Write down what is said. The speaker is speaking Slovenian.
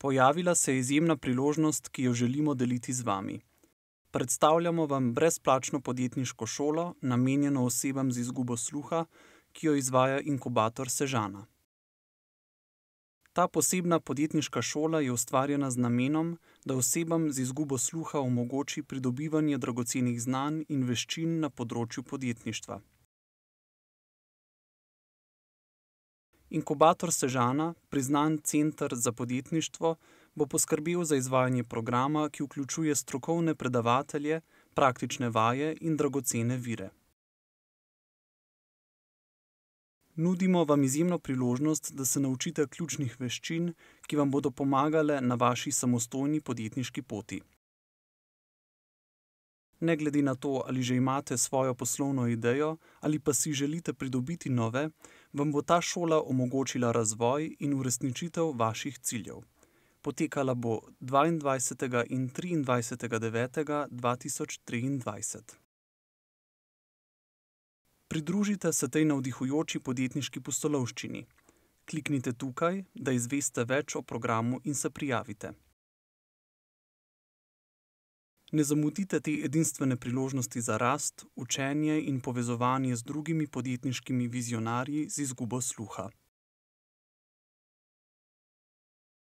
Pojavila se je izjemna priložnost, ki jo želimo deliti z vami. Predstavljamo vam brezplačno podjetniško šolo, namenjeno osebam z izgubo sluha, ki jo izvaja Inkubator Sežana. Ta posebna podjetniška šola je ustvarjena z namenom, da osebam z izgubo sluha omogoči pridobivanje dragocenih znanj in veščin na področju podjetništva. Inkubator Sežana, priznan center za podjetništvo, bo poskrbel za izvajanje programa, ki vključuje strokovne predavatelje, praktične vaje in dragocene vire. Nudimo vam izjemno priložnost, da se naučite ključnih veščin, ki vam bodo pomagale na vaši samostojni podjetniški poti. Ne glede na to, ali že imate svojo poslovno idejo ali pa si želite pridobiti nove, vam bo ta šola omogočila razvoj in uresničitev vaših ciljev. Potekala bo 22. in 23. 9. 2023. Pridružite se tej navdihujoči podjetniški pustolovščini. Kliknite tukaj, da izveste več o programu in se prijavite. Ne zamudite te edinstvene priložnosti za rast, učenje in povezovanje z drugimi podjetniškimi vizionarji z izgubo sluha.